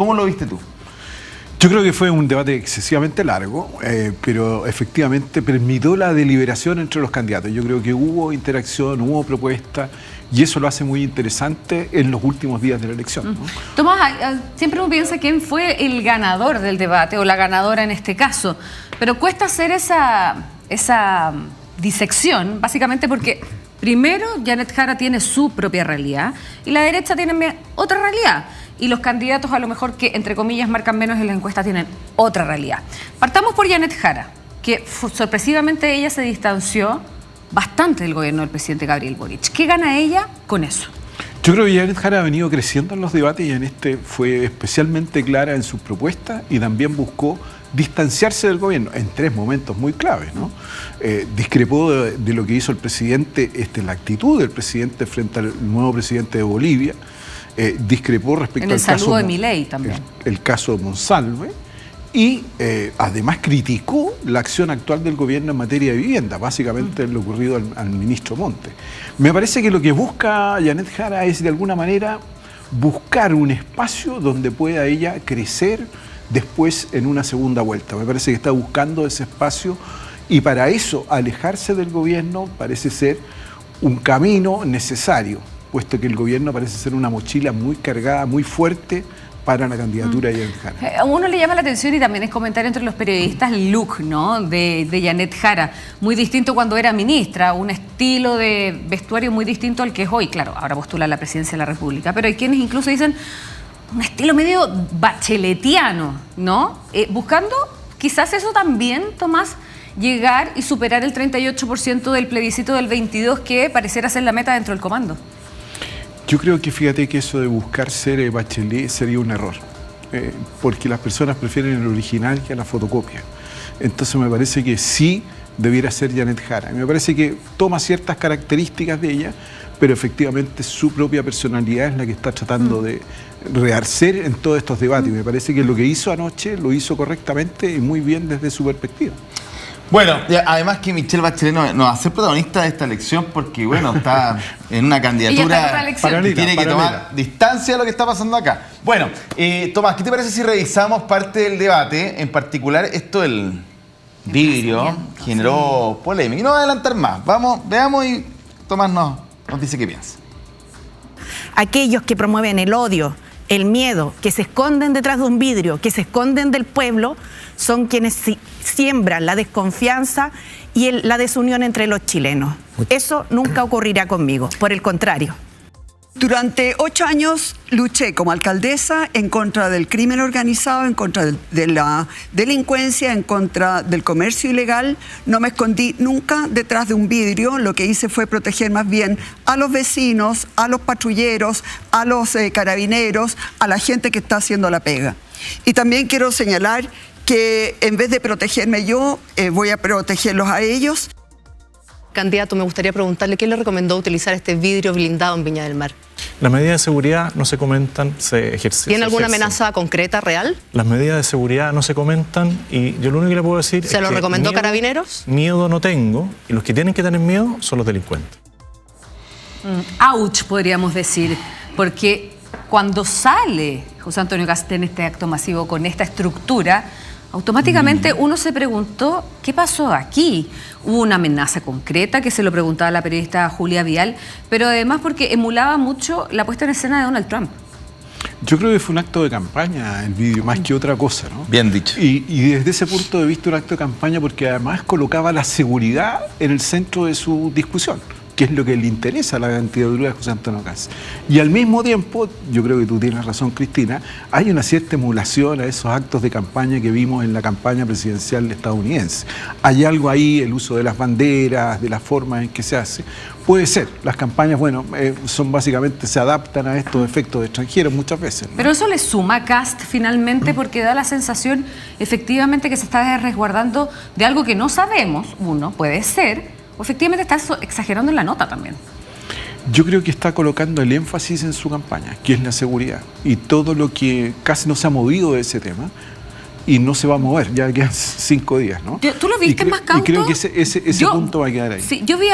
¿Cómo lo viste tú? Yo creo que fue un debate excesivamente largo, pero efectivamente permitió la deliberación entre los candidatos. Yo creo que hubo interacción, hubo propuesta, y eso lo hace muy interesante en los últimos días de la elección, ¿no? Tomás, siempre uno piensa quién fue el ganador del debate, o la ganadora en este caso, pero cuesta hacer esa disección, básicamente porque primero Janet Jara tiene su propia realidad, y la derecha tiene otra realidad. Y los candidatos a lo mejor que, entre comillas, marcan menos en la encuesta tienen otra realidad. Partamos por Janet Jara, que sorpresivamente ella se distanció bastante del gobierno del presidente Gabriel Boric. ¿Qué gana ella con eso? Yo creo que Janet Jara ha venido creciendo en los debates y en este fue especialmente clara en sus propuestas y también buscó distanciarse del gobierno en tres momentos muy claves, ¿no? Discrepó de lo que hizo el presidente, la actitud del presidente frente al nuevo presidente de Bolivia. Discrepó respecto al caso de Milei también. El caso Monsalve, y además criticó la acción actual del gobierno en materia de vivienda, básicamente lo ocurrido al ministro Montes. Me parece que lo que busca Janet Jara es de alguna manera buscar un espacio donde pueda ella crecer después en una segunda vuelta. Me parece que está buscando ese espacio y para eso alejarse del gobierno parece ser un camino necesario, puesto que el gobierno parece ser una mochila muy cargada, muy fuerte para la candidatura de Janet Jara. A uno le llama la atención y también es comentario entre los periodistas el look, ¿no?, de Janet Jara. Muy distinto cuando era ministra, un estilo de vestuario muy distinto al que es hoy. Claro, ahora postula a la presidencia de la República, pero hay quienes incluso dicen un estilo medio bacheletiano, ¿no? Buscando quizás eso también, Tomás, llegar y superar el 38% del plebiscito del 22 que pareciera ser la meta dentro del comando. Yo creo que fíjate que eso de buscar ser Bachelet sería un error, porque las personas prefieren el original que a la fotocopia. Entonces me parece que sí debiera ser Janet Jara. Me parece que toma ciertas características de ella, pero efectivamente su propia personalidad es la que está tratando de rehacer en todos estos debates. Y me parece que lo que hizo anoche lo hizo correctamente y muy bien desde su perspectiva. Bueno, además que Michelle Bachelet no va a ser protagonista de esta elección porque, bueno, está en una candidatura que tiene que tomar distancia de lo que está pasando acá. Bueno, Tomás, ¿qué te parece si revisamos parte del debate? En particular, esto del vidrio generó polémica. Y no voy a adelantar más. Vamos, veamos y Tomás nos dice qué piensa. Aquellos que promueven el odio, el miedo, que se esconden detrás de un vidrio, que se esconden del pueblo, son quienes siembran la desconfianza y la desunión entre los chilenos. Eso nunca ocurrirá conmigo, por el contrario. Durante 8 años luché como alcaldesa en contra del crimen organizado, en contra de la delincuencia, en contra del comercio ilegal. No me escondí nunca detrás de un vidrio. Lo que hice fue proteger más bien a los vecinos, a los patrulleros, a los carabineros, a la gente que está haciendo la pega. Y también quiero señalar que en vez de protegerme yo, voy a protegerlos a ellos. Candidato, me gustaría preguntarle ¿qué le recomendó utilizar este vidrio blindado en Viña del Mar? Las medidas de seguridad no se comentan, se ejercen. ¿Tiene alguna amenaza concreta, real? Las medidas de seguridad no se comentan y yo lo único que le puedo decir es que... ¿Se lo recomendó Carabineros? Miedo no tengo y los que tienen que tener miedo son los delincuentes. Ouch, podríamos decir, porque cuando sale José Antonio Kast en este acto masivo con esta estructura, automáticamente uno se preguntó, ¿qué pasó aquí? Hubo una amenaza concreta, que se lo preguntaba a la periodista Julia Vial, pero además porque emulaba mucho la puesta en escena de Donald Trump. Yo creo que fue un acto de campaña el vídeo, más que otra cosa, ¿no? Bien dicho. Y desde ese punto de vista un acto de campaña porque además colocaba la seguridad en el centro de su discusión, que es lo que le interesa a la candidatura de José Antonio Kast. Y al mismo tiempo, yo creo que tú tienes razón, Cristina, hay una cierta emulación a esos actos de campaña que vimos en la campaña presidencial estadounidense. Hay algo ahí, el uso de las banderas, de la forma en que se hace. Puede ser, las campañas, bueno, son básicamente, se adaptan a estos efectos extranjeros muchas veces, ¿no? Pero eso le suma a Kast finalmente porque da la sensación efectivamente que se está resguardando de algo que no sabemos, uno, puede ser, o efectivamente está exagerando en la nota también. Yo creo que está colocando el énfasis en su campaña, que es la seguridad. Y todo lo que casi no se ha movido de ese tema. y no se va a mover, ya quedan 5 días, ¿no? ¿Tú lo viste más cauto? Y creo que ese punto va a quedar ahí. Sí, yo vi,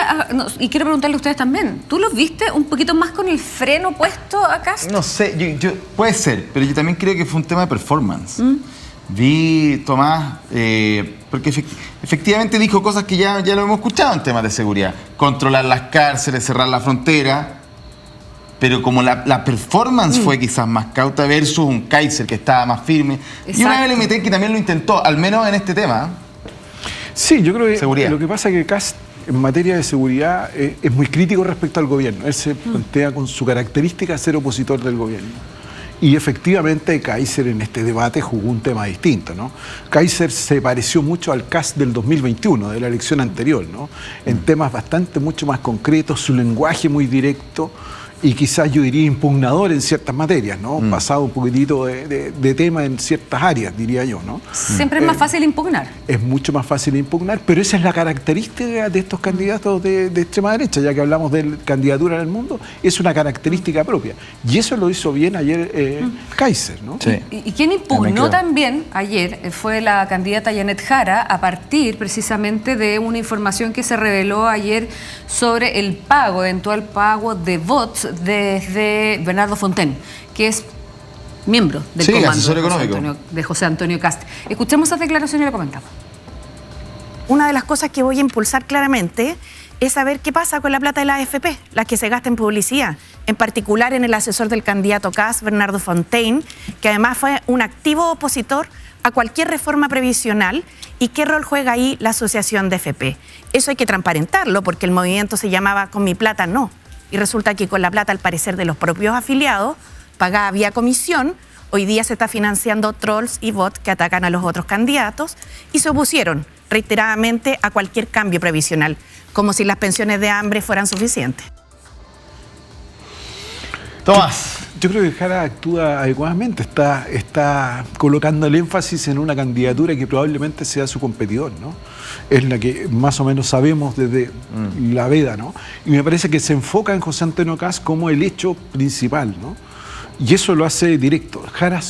y quiero preguntarle a ustedes también, ¿tú lo viste un poquito más con el freno puesto acá? No sé, puede ser, pero yo también creo que fue un tema de performance. Vi, Tomás, porque efectivamente dijo cosas que ya lo hemos escuchado en temas de seguridad. Controlar las cárceles, cerrar la frontera. Pero como la performance fue quizás más cauta versus un Kaiser que estaba más firme. Exacto. Y una LMT que también lo intentó, al menos en este tema. Sí, yo creo que seguridad. Lo que pasa es que Kast en materia de seguridad es muy crítico respecto al gobierno. Él se plantea con su característica de ser opositor del gobierno. Y efectivamente Kaiser en este debate jugó un tema distinto, ¿no? Kaiser se pareció mucho al Kast del 2021, de la elección anterior, ¿no? En temas mucho más concretos, su lenguaje muy directo y quizás yo diría impugnador en ciertas materias, ¿no? Pasado un poquitito de tema en ciertas áreas, diría yo, ¿no? Siempre es más fácil impugnar. Es mucho más fácil impugnar, pero esa es la característica de estos candidatos de extrema derecha, ya que hablamos de candidatura en el mundo, es una característica propia. Y eso lo hizo bien ayer Kaiser, ¿no? Sí. Y quien impugnó también ayer fue la candidata Janet Jara, a partir precisamente de una información que se reveló ayer sobre el eventual pago de bots desde Bernardo Fontaine, que es miembro del comando de José Antonio Kast. Escuchemos esas declaraciones y lo comentamos. Una de las cosas que voy a impulsar claramente es saber qué pasa con la plata de la AFP, la que se gasta en publicidad, en particular en el asesor del candidato Kast, Bernardo Fontaine, que además fue un activo opositor a cualquier reforma previsional. ¿Y qué rol juega ahí la asociación de AFP? Eso hay que transparentarlo, porque el movimiento se llamaba Con mi plata no. Y resulta que con la plata, al parecer, de los propios afiliados, pagada vía comisión, hoy día se está financiando trolls y bots que atacan a los otros candidatos y se opusieron reiteradamente a cualquier cambio previsional, como si las pensiones de hambre fueran suficientes. Tomás. Yo creo que Jara actúa adecuadamente, está colocando el énfasis en una candidatura que probablemente sea su competidor, ¿no? Es la que más o menos sabemos desde la veda, ¿no? Y me parece que se enfoca en José Antonio Kast como el hecho principal, ¿no? Y eso lo hace directo. Jara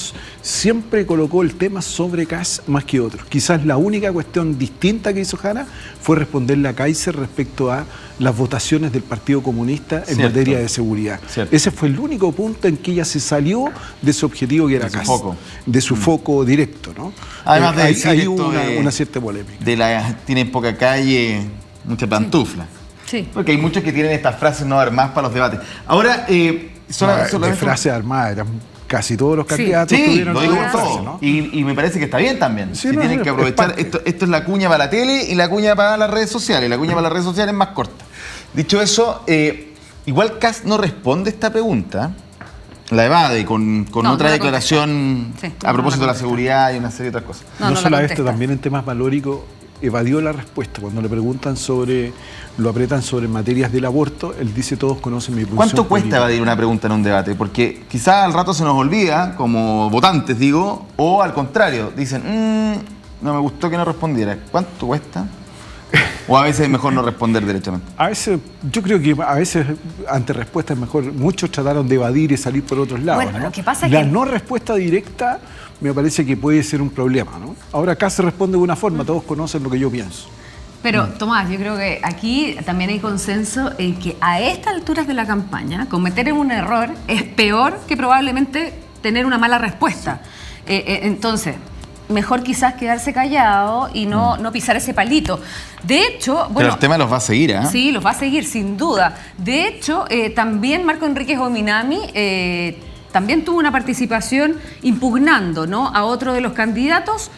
siempre colocó el tema sobre Kast más que otros. Quizás la única cuestión distinta que hizo Jara fue responderle a Kaiser respecto a las votaciones del Partido Comunista en materia de seguridad. Ese fue el único punto en que ella se salió de su objetivo, que era Kast, de su foco directo, ¿no? Además de ahí hubo una cierta polémica. Tienen poca calle, mucha pantufla. Sí. Porque hay muchos que tienen estas frases no armadas para los debates. Ahora, de frases armadas, eran casi todos los candidatos tuvieron lo digo una frase, ¿no? Y me parece que está bien también. Sí, si tienen que aprovechar, esto es la cuña para la tele y la cuña para las redes sociales. La cuña para las redes sociales es más corta. Dicho eso, igual Kast no responde esta pregunta, la evade con otra declaración a propósito de la seguridad y una serie de otras cosas. No solo esto, también en temas valóricos evadió la respuesta. Cuando le preguntan lo apretan sobre materias del aborto, él dice: todos conocen mi posición. ¿Cuánto cuesta evadir una pregunta en un debate? Porque quizás al rato se nos olvida, como votantes digo, o al contrario, dicen, no me gustó que no respondiera. ¿Cuánto cuesta? ¿O a veces es mejor no responder derechamente? A veces, yo creo que a veces ante respuesta es mejor. Muchos trataron de evadir y salir por otros lados, bueno, ¿no? Lo que pasa es la que no respuesta directa me parece que puede ser un problema, ¿no? Ahora acá se responde de una forma, todos conocen lo que yo pienso. Pero, Tomás, yo creo que aquí también hay consenso en que a estas alturas de la campaña cometer un error es peor que probablemente tener una mala respuesta. Entonces, mejor quizás quedarse callado y no pisar ese palito. De hecho, bueno... Pero el tema los va a seguir, ¿eh? Sí, los va a seguir, sin duda. De hecho, también Marco Enríquez Ominami también tuvo una participación impugnando, ¿no?, a otro de los candidatos,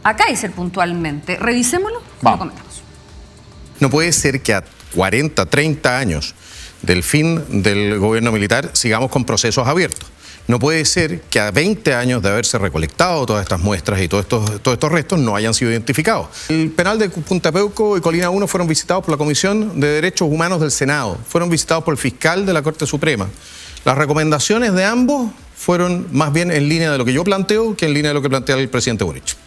a Kaiser puntualmente. Revisémoslo y lo comentamos. No puede ser que a 40, 30 años del fin del gobierno militar sigamos con procesos abiertos. No puede ser que a 20 años de haberse recolectado todas estas muestras y todos estos restos no hayan sido identificados. El penal de Punta Peuco y Colina 1 fueron visitados por la Comisión de Derechos Humanos del Senado, fueron visitados por el fiscal de la Corte Suprema. Las recomendaciones de ambos fueron más bien en línea de lo que yo planteo que en línea de lo que plantea el presidente Boric.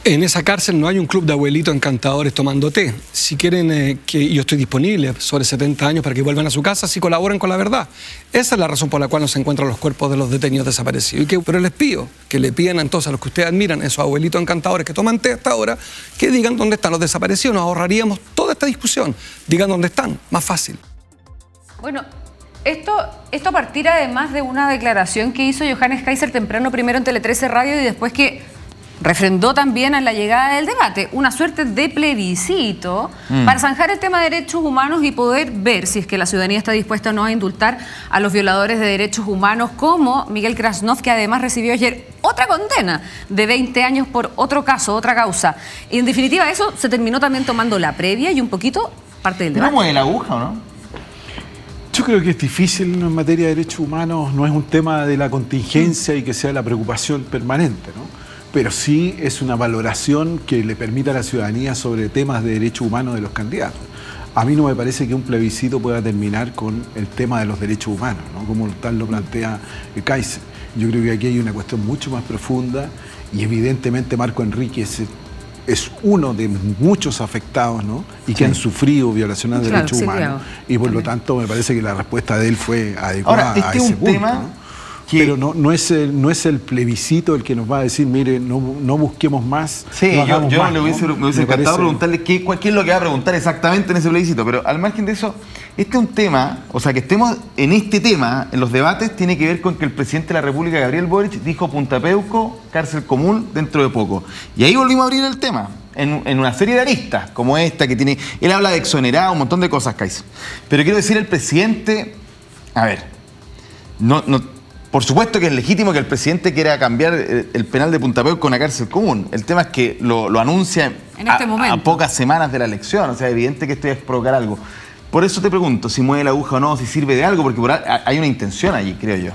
En esa cárcel no hay un club de abuelitos encantadores tomando té. Si quieren que yo estoy disponible sobre 70 años para que vuelvan a su casa, si colaboran con la verdad. Esa es la razón por la cual no se encuentran los cuerpos de los detenidos desaparecidos. Pero les pido que le pidan entonces a los que ustedes admiran, esos abuelitos encantadores que toman té hasta ahora, que digan dónde están los desaparecidos. Nos ahorraríamos toda esta discusión. Digan dónde están, más fácil. Bueno, esto a partir además de una declaración que hizo Johannes Kaiser temprano, primero en Tele 13 Radio y después que refrendó también a la llegada del debate, una suerte de plebiscito para zanjar el tema de derechos humanos y poder ver si es que la ciudadanía está dispuesta o no a indultar a los violadores de derechos humanos como Miguel Krasnov, que además recibió ayer otra condena de 20 años por otro caso, otra causa. Y en definitiva eso se terminó también tomando la previa y un poquito parte del debate. ¿No mueve la aguja o no? Yo creo que es difícil en materia de derechos humanos, no es un tema de la contingencia y que sea la preocupación permanente, ¿no? Pero sí es una valoración que le permita a la ciudadanía sobre temas de derechos humanos de los candidatos. A mí no me parece que un plebiscito pueda terminar con el tema de los derechos humanos, ¿no? Como tal lo plantea Kaiser. Yo creo que aquí hay una cuestión mucho más profunda y evidentemente Marco Enríquez es uno de muchos afectados, ¿no? Y que han sufrido violaciones de derechos humanos. Y por lo tanto me parece que la respuesta de él fue adecuada. Ahora, a ese punto, tema... ¿no? Pero no es el plebiscito el que nos va a decir, mire, no busquemos más. Sí, no yo más, me hubiese encantado preguntarle qué es lo que va a preguntar exactamente en ese plebiscito, pero al margen de eso, este es un tema, o sea, que estemos en este tema, en los debates, tiene que ver con que el presidente de la República, Gabriel Boric, dijo Punta Peuco, cárcel común dentro de poco. Y ahí volvimos a abrir el tema, en una serie de aristas, como esta que tiene, él habla de exonerado, un montón de cosas, Kaiser. Pero quiero decir, el presidente, a ver, por supuesto que es legítimo que el presidente quiera cambiar el penal de Punta Peuco con una cárcel común. El tema es que lo anuncia en este momento, a pocas semanas de la elección. O sea, es evidente que esto es provocar algo. Por eso te pregunto si mueve la aguja o no, si sirve de algo, porque hay una intención allí, creo yo.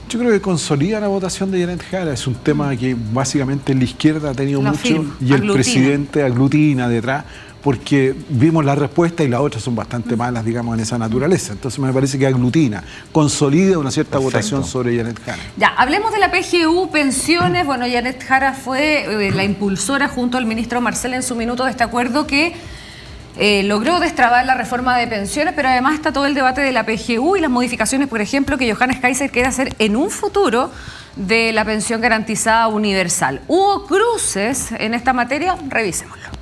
Yo creo que consolida la votación de Janet Jara. Es un tema que básicamente la izquierda ha tenido mucho y el presidente aglutina detrás, porque vimos la respuesta y las otras son bastante malas, digamos, en esa naturaleza. Entonces me parece que aglutina, consolida una cierta votación sobre Janet Jara. Ya, hablemos de la PGU, pensiones. Bueno, Janet Jara fue la impulsora junto al ministro Marcel en su minuto de este acuerdo que logró destrabar la reforma de pensiones, pero además está todo el debate de la PGU y las modificaciones, por ejemplo, que Johannes Kaiser quiere hacer en un futuro de la pensión garantizada universal. ¿Hubo cruces en esta materia? Revisémoslo.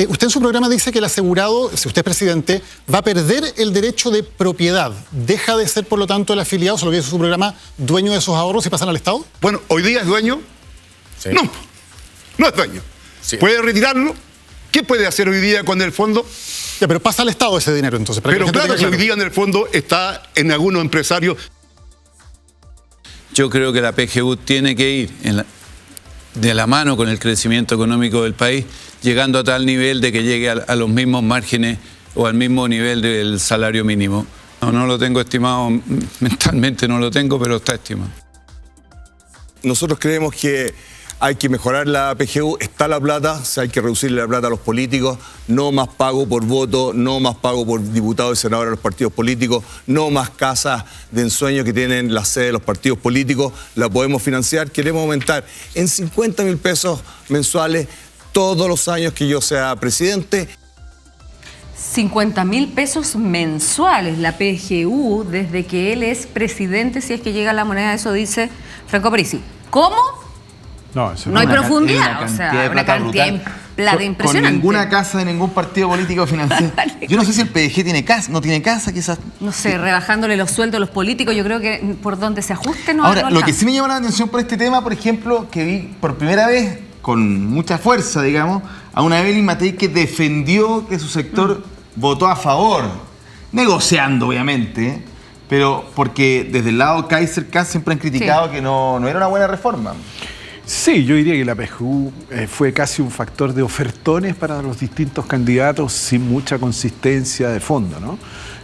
Usted en su programa dice que el asegurado, si usted es presidente, va a perder el derecho de propiedad. ¿Deja de ser, por lo tanto, el afiliado, se lo que dice su programa, dueño de esos ahorros y pasan al Estado? Bueno, ¿hoy día es dueño? Sí. No es dueño. Sí. ¿Puede retirarlo? ¿Qué puede hacer hoy día con el fondo? Ya, pero pasa al Estado ese dinero, entonces. Pero claro que hoy día en el fondo está en algunos empresarios. Yo creo que la PGU tiene que ir de la mano con el crecimiento económico del país, llegando a tal nivel de que llegue a los mismos márgenes o al mismo nivel del salario mínimo. No lo tengo estimado, mentalmente no lo tengo, pero está estimado. Nosotros creemos que hay que mejorar la PGU, está la plata, o sea, hay que reducirle la plata a los políticos, no más pago por voto, no más pago por diputados y senadores a los partidos políticos, no más casas de ensueño que tienen la sede de los partidos políticos, la podemos financiar, queremos aumentar en 50.000 pesos mensuales todos los años que yo sea presidente. 50.000 pesos mensuales la PGU desde que él es presidente, si es que llega a la moneda, eso dice Franco Parisi. ¿Cómo? No hay profundidad, o sea, una cantidad de plata impresionante. Con ninguna casa de ningún partido político financiero. Yo no sé si el PDG tiene casa, no tiene casa, quizás. No sé, rebajándole los sueldos a los políticos, yo creo que por donde se ajuste no. Ahora, lo que sí me llama la atención por este tema, por ejemplo, que vi por primera vez, con mucha fuerza, digamos, a una Evelyn Matei que defendió que su sector votó a favor, negociando, obviamente, pero porque desde el lado Kaiser Kass siempre han criticado que no era una buena reforma. Sí, yo diría que la PGU fue casi un factor de ofertones para los distintos candidatos sin mucha consistencia de fondo, ¿no?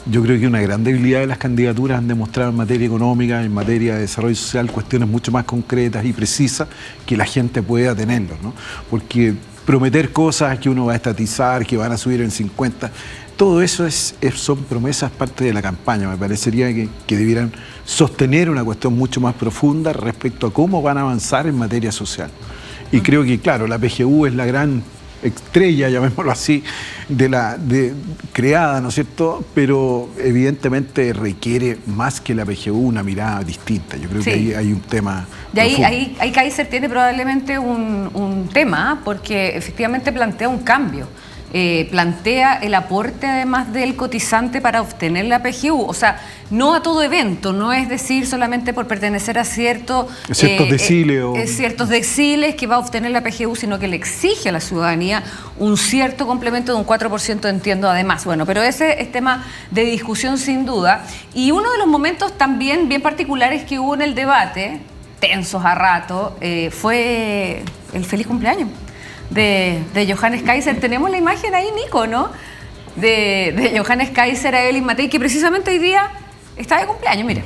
Yo creo que una gran debilidad de las candidaturas han demostrado en materia económica, en materia de desarrollo social, cuestiones mucho más concretas y precisas que la gente pueda tenerlos, ¿no? Porque prometer cosas que uno va a estatizar, que van a subir en 50, todo eso son promesas parte de la campaña. Me parecería que debieran sostener una cuestión mucho más profunda respecto a cómo van a avanzar en materia social. Y creo que, claro, la PGU es la gran estrella, llamémoslo así, creada, ¿no es cierto? Pero evidentemente requiere más que la PGU una mirada distinta. Yo creo que ahí hay un tema. Y ahí Kaiser tiene probablemente un tema, porque efectivamente plantea un cambio. Plantea el aporte además del cotizante para obtener la PGU, o sea, no a todo evento, no es decir solamente por pertenecer a ciertos deciles que va a obtener la PGU, sino que le exige a la ciudadanía un cierto complemento de un 4%, entiendo además. Bueno, pero ese es tema de discusión sin duda, y uno de los momentos también bien particulares que hubo en el debate, tensos a rato, fue el feliz cumpleaños de Johannes Kaiser. Tenemos la imagen ahí, Nico, ¿no? De Johannes Kaiser a Evelyn Matei, que precisamente hoy día está de cumpleaños, mire.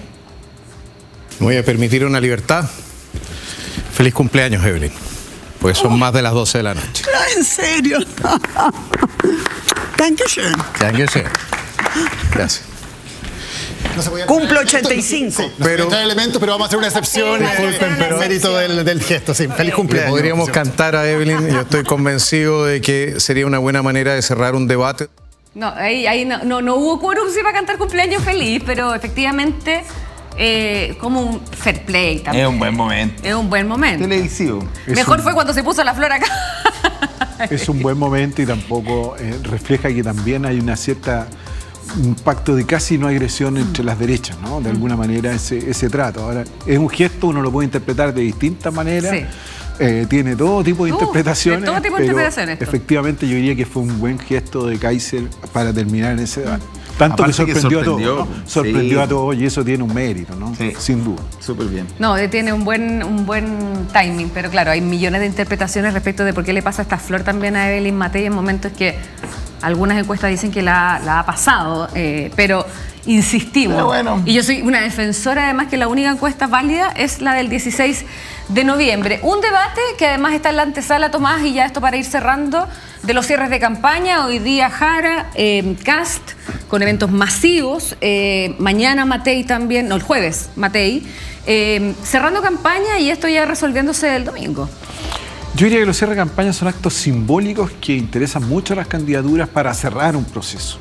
Me voy a permitir una libertad. Feliz cumpleaños, Evelyn. Pues son más de las 12 de la noche. ¿En serio? Dankeschön. Dankeschön. Gracias. Cumplo 85. Pero elementos, pero vamos a hacer una excepción. Disculpen, pero mérito del gesto, sí. Feliz cumpleaños. Podríamos cantar a Evelyn. Yo estoy convencido de que sería una buena manera de cerrar un debate. No, ahí no hubo quórum sí para cantar cumpleaños feliz, pero efectivamente como un fair play también. Es un buen momento. Es un buen momento. Televisivo. Mejor fue cuando se puso la flor acá. Es un buen momento y tampoco refleja que también hay una cierta un pacto de casi no agresión entre las derechas, ¿no? De alguna manera ese trato. Ahora, es un gesto, uno lo puede interpretar de distintas maneras, tiene todo tipo de interpretaciones, todo tipo de interpretaciones. Efectivamente yo diría que fue un buen gesto de Kaiser para terminar en ese debate. Tanto que sorprendió a todos, ¿no? Sorprendió a todos y eso tiene un mérito, ¿no? Sí. Sin duda. Súper bien. No, tiene un buen timing, pero claro, hay millones de interpretaciones respecto de por qué le pasa esta flor también a Evelyn Matei en momentos que algunas encuestas dicen que la ha pasado, pero insistimos. Pero bueno. Y yo soy una defensora además que la única encuesta válida es la del 16 de noviembre. Un debate que además está en la antesala, Tomás, y ya esto para ir cerrando, de los cierres de campaña. Hoy día Jara, Kast, con eventos masivos. Mañana Matei también, no, el jueves Matei. Cerrando campaña y esto ya resolviéndose el domingo. Yo diría que los cierres de campaña son actos simbólicos que interesan mucho a las candidaturas para cerrar un proceso.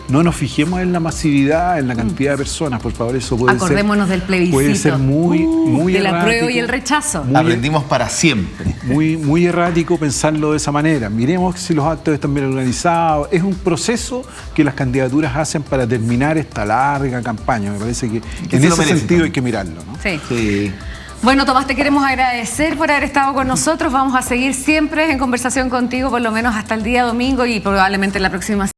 No nos fijemos en la masividad, en la cantidad de personas, por favor, eso puede Acordémonos del plebiscito. Puede ser muy del errático. apruebo y el rechazo. Aprendimos para siempre. Muy errático pensarlo de esa manera. Miremos si los actos están bien organizados. Es un proceso que las candidaturas hacen para terminar esta larga campaña. Me parece que en ese sentido hay que mirarlo, ¿no? Sí. Bueno, Tomás, te queremos agradecer por haber estado con nosotros. Vamos a seguir siempre en conversación contigo, por lo menos hasta el día domingo y probablemente la próxima semana.